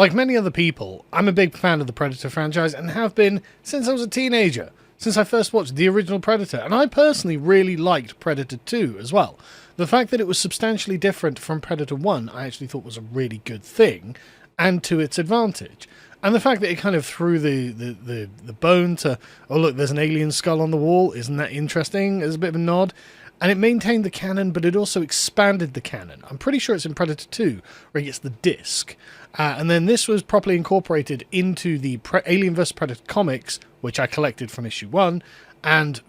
Like many other people, I'm a big fan of the Predator franchise and have been since I was a teenager, since I first watched the original Predator, and I personally really liked Predator 2 as well. The fact that it was substantially different from Predator 1 I actually thought was a really good thing, and to its advantage. And the fact that it kind of threw the bone to, oh look, there's an alien skull on the wall, isn't that interesting, as a bit of a nod. And it maintained the canon, but it also expanded the canon. I'm pretty sure it's in Predator 2, where he gets the disc. And then this was properly incorporated into the Alien vs. Predator comics, which I collected from issue 1, and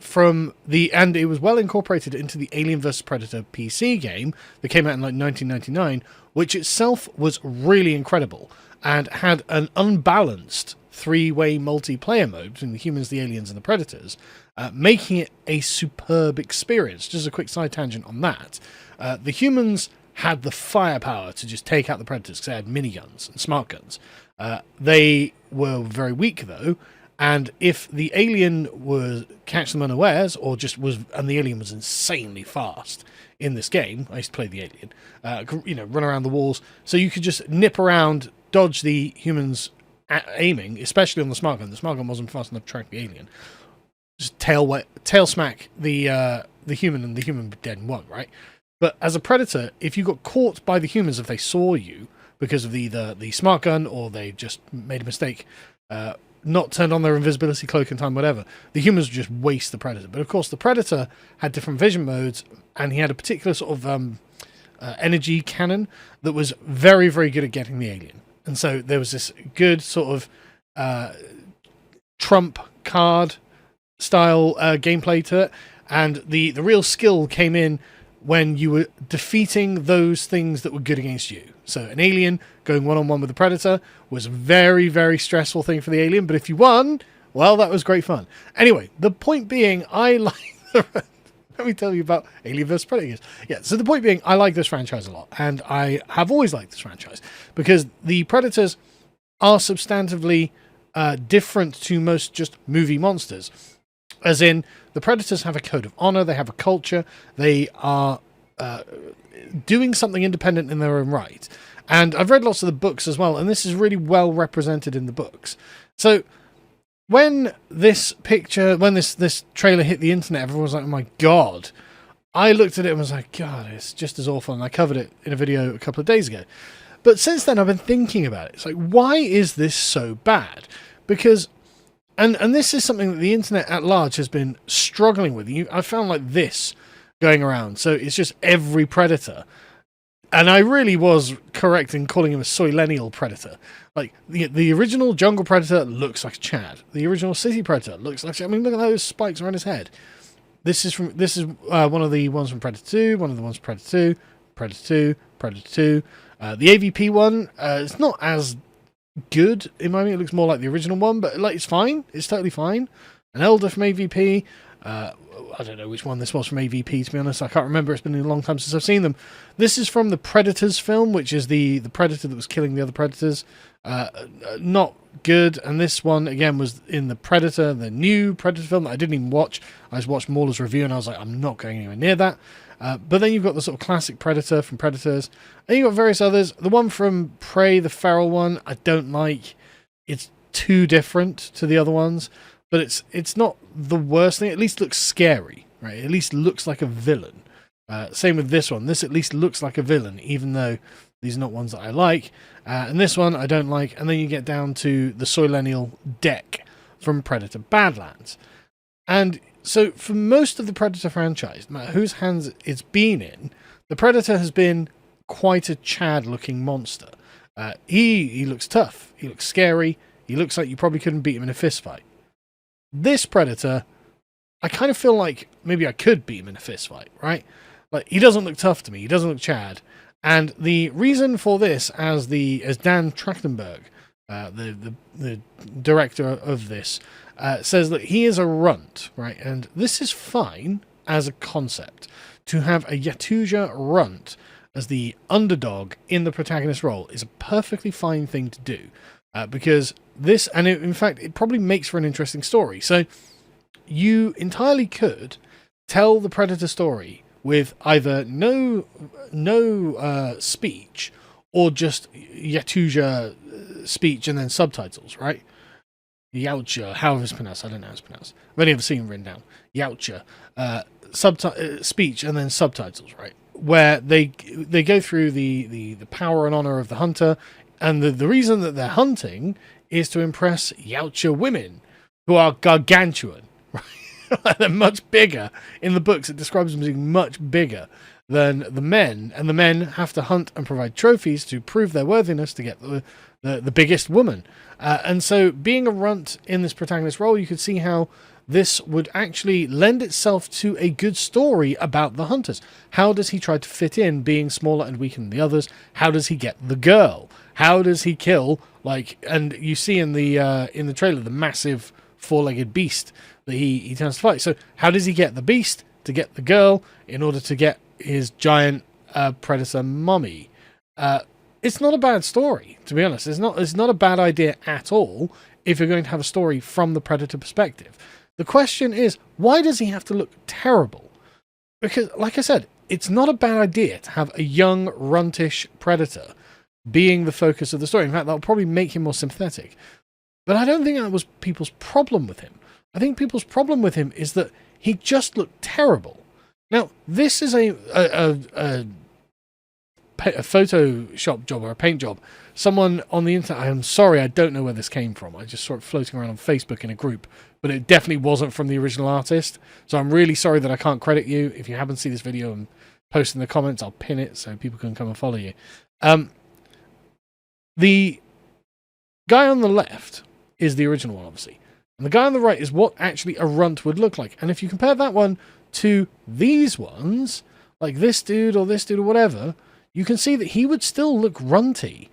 it was well incorporated into the Alien vs. Predator PC game that came out in like 1999, which itself was really incredible and had an unbalanced three-way multiplayer mode between the humans, the aliens, and the predators, making it a superb experience. Just a quick side tangent on that. The humans had the firepower to just take out the predators because they had miniguns and smart guns. They were very weak, though, and if the alien was catch them unawares, and the alien was insanely fast in this game. I used to play the alien, run around the walls, so you could just nip around, dodge the humans aiming, especially on the smart gun. The smart gun wasn't fast enough to track the alien. Just tail smack the human, and the human would be dead in one, right? But as a predator, if you got caught by the humans, if they saw you because of either the smart gun or they just made a mistake, not turned on their invisibility cloak in time, whatever, the humans would just waste the predator. But of course, the predator had different vision modes, and he had a particular sort of energy cannon that was very, very good at getting the alien. And so there was this good sort of trump card style gameplay to it, and the real skill came in when you were defeating those things that were good against you. So an alien going one-on-one with a predator was a very, very stressful thing for the alien, but if you won, well, that was great fun. Anyway, the point being, I like the... Let me tell you about Alien vs. Predators. Yeah, so the point being, I like this franchise a lot, and I have always liked this franchise, because the Predators are substantively different to most just movie monsters. As in, the Predators have a code of honor, they have a culture, they are doing something independent in their own right. And I've read lots of the books as well, and this is really well represented in the books. So when this trailer hit the internet, everyone was like, oh my god. I looked at it and was like, God, it's just as awful. And I covered it in a video a couple of days ago. But since then, I've been thinking about it. It's like, why is this so bad? Because, and this is something that the internet at large has been struggling with. I found like this going around. So it's just every predator. And I really was correct in calling him a soylenial predator. Like, the original jungle predator looks like a Chad. The original city predator looks like... I mean, look at those spikes around his head. This is one of the ones from Predator 2, one of the ones from Predator 2, Predator 2, Predator 2. The AVP one, it's not as good, in my opinion. It looks more like the original one, but like it's fine. It's totally fine. An Elder from AVP. I don't know which one this was from AVP, to be honest. I can't remember. It's been a long time since I've seen them. This is from the Predators film, which is the predator that was killing the other predators. Not good. And this one, again, was in the Predator, the new Predator film that I didn't even watch. I just watched Mauler's review, and I was like, I'm not going anywhere near that. But then you've got the sort of classic Predator from Predators. And you've got various others. The one from Prey, the feral one, I don't like. It's too different to the other ones. But it's not the worst thing. It at least looks scary, right? It at least looks like a villain. Same with this one. This at least looks like a villain, even though these are not ones that I like. And this one I don't like. And then you get down to the Soylenial deck from Predator Badlands. And so for most of the Predator franchise, no matter whose hands it's been in, the Predator has been quite a Chad-looking monster. He looks tough. He looks scary. He looks like you probably couldn't beat him in a fist fight. This Predator, I kind of feel like maybe I could beat him in a fist fight, right? Like, he doesn't look tough to me. He doesn't look Chad. And the reason for this, as Dan Trachtenberg, the director of this, says that he is a runt, right? And this is fine as a concept. To have a Yakuza runt as the underdog in the protagonist role is a perfectly fine thing to do. Because this, and in fact, it probably makes for an interesting story. So you entirely could tell the Predator story with either no speech or just Yakuza speech and then subtitles, right? Yautja, however it's pronounced, I don't know how it's pronounced. I've only ever seen it written down. Yautja, speech and then subtitles, right? Where they go through the power and honor of the hunter, and the reason that they're hunting is to impress Yautja women, who are gargantuan, right? They're much bigger. In the books, it describes them as being much bigger than the men, and the men have to hunt and provide trophies to prove their worthiness to get the biggest woman. And so being a runt in this protagonist role, you could see how this would actually lend itself to a good story about the hunters. How does he try to fit in, being smaller and weaker than the others? How does he get the girl? How does he kill, and you see in the trailer, the massive four-legged beast that he tends to fight. So how does he get the beast to get the girl in order to get his giant predator mummy? It's not a bad story, to be honest. It's not a bad idea at all if you're going to have a story from the predator perspective. The question is, why does he have to look terrible? Because, like I said, it's not a bad idea to have a young, runtish predator being the focus of the story. In fact, that'll probably make him more sympathetic. But I don't think that was people's problem with him. I think people's problem with him is that he just looked terrible. Now, this is a Photoshop job or a paint job. Someone on the internet, I'm sorry, I don't know where this came from. I just saw it floating around on Facebook in a group, but it definitely wasn't from the original artist. So I'm really sorry that I can't credit you. If you haven't seen this video and post in the comments, I'll pin it so people can come and follow you. The guy on the left is the original one, obviously. And the guy on the right is what actually a runt would look like. And if you compare that one to these ones, like this dude or whatever, you can see that he would still look runty,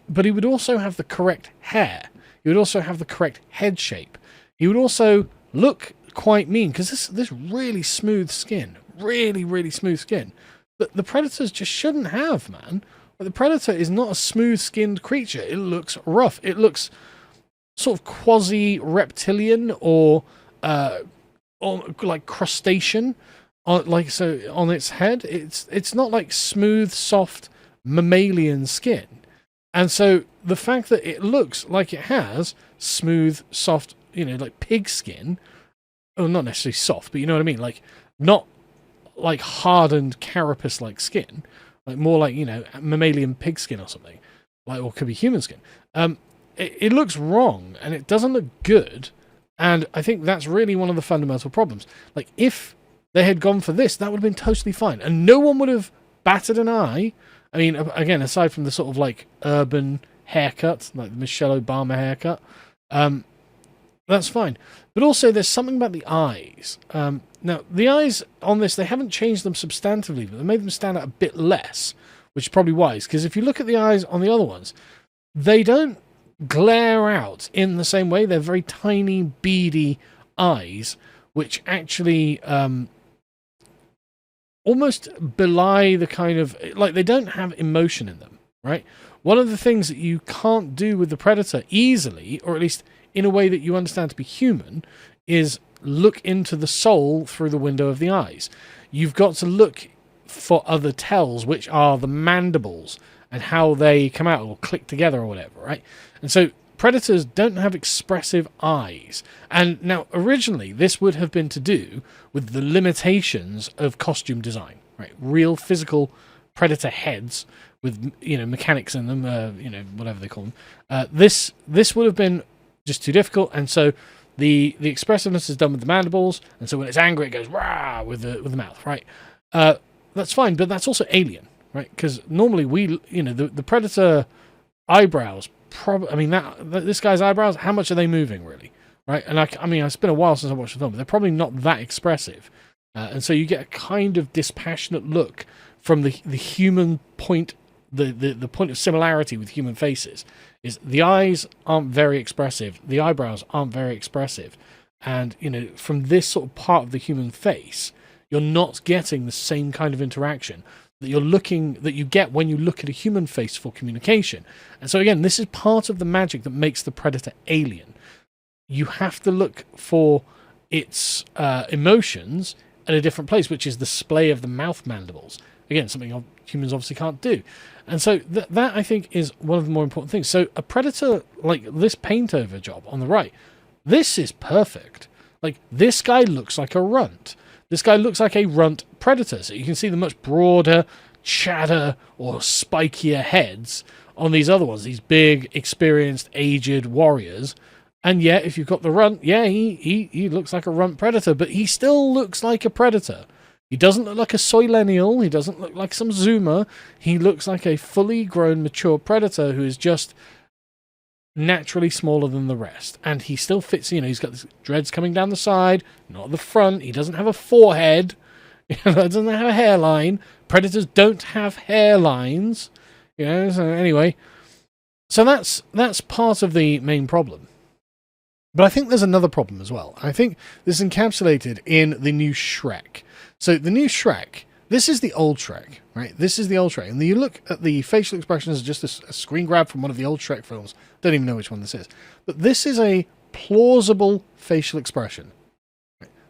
but he would also have the correct hair. He would also have the correct head shape. He would also look quite mean, because this really smooth skin, really smooth skin, that the predators just shouldn't have, man. But the predator is not a smooth-skinned creature. It looks rough. It looks sort of quasi-reptilian or like crustacean. On its head, it's not like smooth, soft mammalian skin, and so the fact that it looks like it has smooth, soft, like pig skin, or not necessarily soft, but you know what I mean, like not like hardened carapace-like skin, like more like mammalian pig skin or something, or could be human skin. It looks wrong and it doesn't look good, and I think that's really one of the fundamental problems. Like if they had gone for this, that would have been totally fine. And no one would have batted an eye. I mean, again, aside from the sort of like urban haircut, like the Michelle Obama haircut, that's fine. But also there's something about the eyes. Now, the eyes on this, they haven't changed them substantively, but they made them stand out a bit less, which is probably wise. Because if you look at the eyes on the other ones, they don't glare out in the same way. They're very tiny, beady eyes, which actually almost belie the kind of, like, they don't have emotion in them, right? One of the things that you can't do with the predator easily, or at least in a way that you understand to be human, is look into the soul through the window of the eyes. You've got to look for other tells, which are the mandibles and how they come out or click together or whatever, right? And so predators don't have expressive eyes. And now, originally, this would have been to do with the limitations of costume design, right? Real physical predator heads with, mechanics in them, whatever they call them. This would have been just too difficult, and so the expressiveness is done with the mandibles, and so when it's angry, it goes rah with the mouth, right? That's fine, but that's also alien, right? Because normally the predator eyebrows. This guy's eyebrows, how much are they moving, really? Right? And it's been a while since I watched the film, but they're probably not that expressive. And so you get a kind of dispassionate look from the human point, the point of similarity with human faces, is the eyes aren't very expressive, the eyebrows aren't very expressive. And, from this sort of part of the human face, you're not getting the same kind of interaction that you get when you look at a human face for communication. And so again, this is part of the magic that makes the predator alien. You have to look for its emotions at a different place, which is the splay of the mouth mandibles. Again, something humans obviously can't do. And so that I think is one of the more important things. So a predator like this paint over job on the right, this is perfect. Like, this guy looks like a runt. This guy looks like a runt predator. So you can see the much broader, chatter or spikier heads on these other ones, these big, experienced, aged warriors. And yet, if you've got the runt, yeah, he looks like a runt predator, but he still looks like a predator. He doesn't look like a soylenial. He doesn't look like some zoomer. He looks like a fully grown, mature predator who is just naturally smaller than the rest. And he still fits, he's got this dreads coming down the side, not the front. He doesn't have a forehead. He doesn't have a hairline. Predators don't have hairlines. So anyway. So that's part of the main problem. But I think there's another problem as well. I think this is encapsulated in the new Shrek. So the new Shrek, this is the old Shrek, right? This is the old Shrek. And you look at the facial expressions, just a screen grab from one of the old Shrek films. Don't even know which one this is. But this is a plausible facial expression.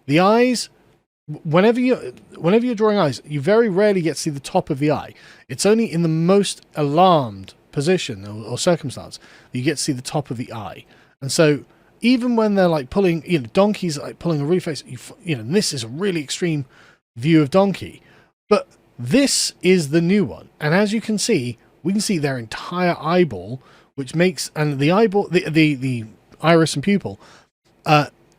The eyes, whenever you're drawing eyes, you very rarely get to see the top of the eye. It's only in the most alarmed position or circumstance that you get to see the top of the eye. And so even when they're like pulling, Donkey's like pulling a really face, and this is a really extreme view of Donkey, but this is the new one. And as you can see, we can see their entire eyeball, which makes, and the eyeball, the iris and pupil,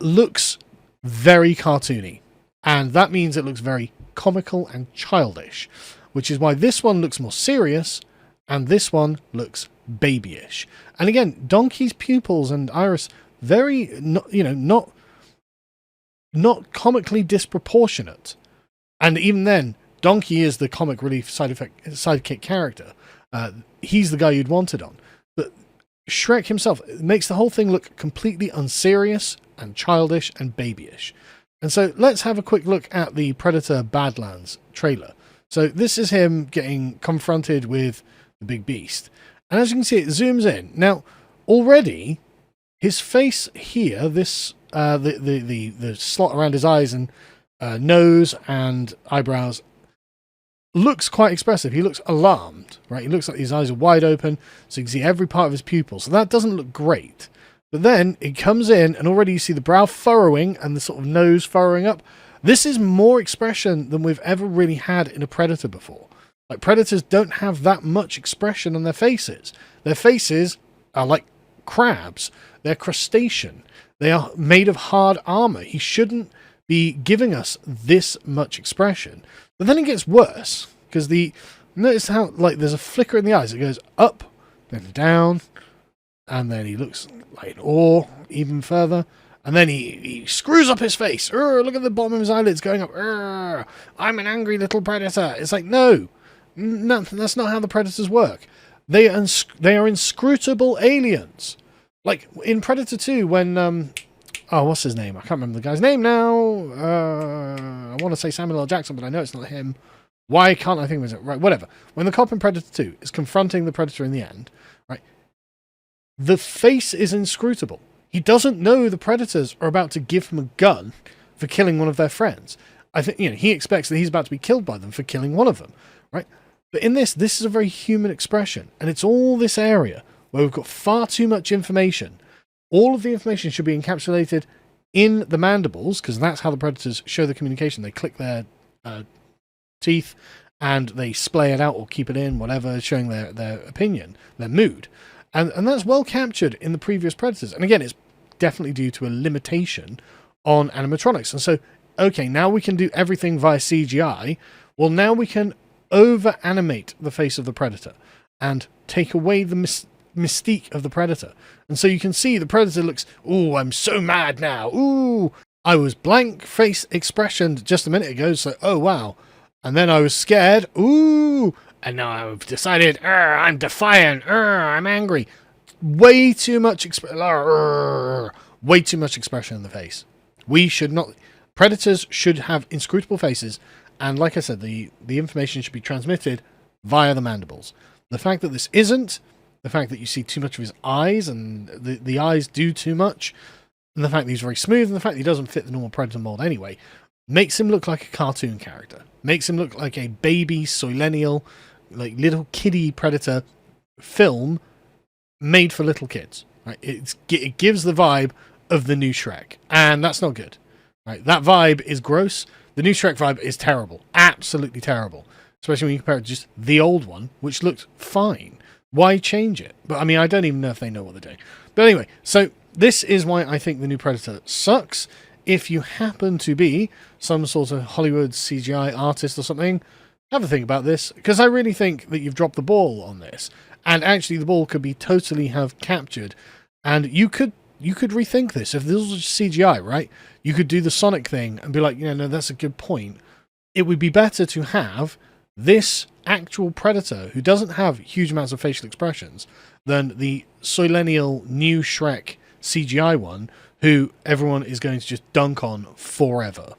looks very cartoony. And that means it looks very comical and childish, which is why this one looks more serious and this one looks babyish. And again, Donkey's pupils and iris, very, not comically disproportionate. And even then, Donkey is the comic relief sidekick character. He's the guy you'd want it on. But Shrek himself makes the whole thing look completely unserious and childish and babyish. And so let's have a quick look at the Predator Badlands trailer. So this is him getting confronted with the big beast. And as you can see, it zooms in. Now, already, his face here, this the slot around his eyes and nose and eyebrows looks quite expressive. He looks alarmed, right? He looks like his eyes are wide open, so you can see every part of his pupil. So that doesn't look great. But then it comes in, and already you see the brow furrowing and the sort of nose furrowing up. This is more expression than we've ever really had in a predator before. Like, predators don't have that much expression on their faces. Their faces are like crabs. They're crustacean. They are made of hard armor. He shouldn't be giving us this much expression. But then it gets worse, because notice how, like, there's a flicker in the eyes. It goes up, then down, and then he looks like in awe even further. And then he screws up his face. Look at the bottom of his eyelids going up. I'm an angry little predator. It's like, no, that's not how the predators work. They are inscrutable aliens. Like in Predator 2, when what's his name? I can't remember the guy's name now. I want to say Samuel L. Jackson, but I know it's not him. Why can't I think of it? Right, whatever. When the cop in Predator 2 is confronting the predator in the end, right, the face is inscrutable. He doesn't know the predators are about to give him a gun for killing one of their friends. I think, he expects that he's about to be killed by them for killing one of them, right? But in this is a very human expression, and it's all this area where we've got far too much information. All of the information should be encapsulated in the mandibles, because that's how the predators show the communication. They click their teeth and they splay it out or keep it in, whatever, showing their opinion, their mood. And that's well captured in the previous Predators. And again, it's definitely due to a limitation on animatronics. And so, okay, now we can do everything via CGI. Well, now we can over-animate the face of the Predator and take away the mystique of the Predator. And so you can see the Predator looks, ooh, I'm so mad now. Ooh, I was blank face expressioned just a minute ago, so, oh, wow. And then I was scared. Ooh. And now I've decided, I'm defiant. I'm angry. Way too much way too much expression in the face. We should not. Predators should have inscrutable faces. And like I said, the information should be transmitted via the mandibles. The fact that this isn't, the fact that you see too much of his eyes and the eyes do too much, and the fact that he's very smooth, and the fact that he doesn't fit the normal Predator mold anyway, makes him look like a cartoon character. Makes him look like a baby soylenial like little kiddie Predator film made for little kids. Right? It gives the vibe of the new Shrek, and that's not good. Right? That vibe is gross. The new Shrek vibe is terrible, absolutely terrible. Especially when you compare it to just the old one, which looked fine. Why change it? But I mean, I don't even know if they know what they're doing. But anyway, so this is why I think the new Predator sucks. If you happen to be some sort of Hollywood CGI artist or something, have a think about this, because I really think that you've dropped the ball on this. And actually, the ball could be totally have captured. And you could rethink this. If this was CGI, right? You could do the Sonic thing and be like, no, that's a good point. It would be better to have this actual Predator, who doesn't have huge amounts of facial expressions, than the Soilenial new Shrek CGI one, who everyone is going to just dunk on forever.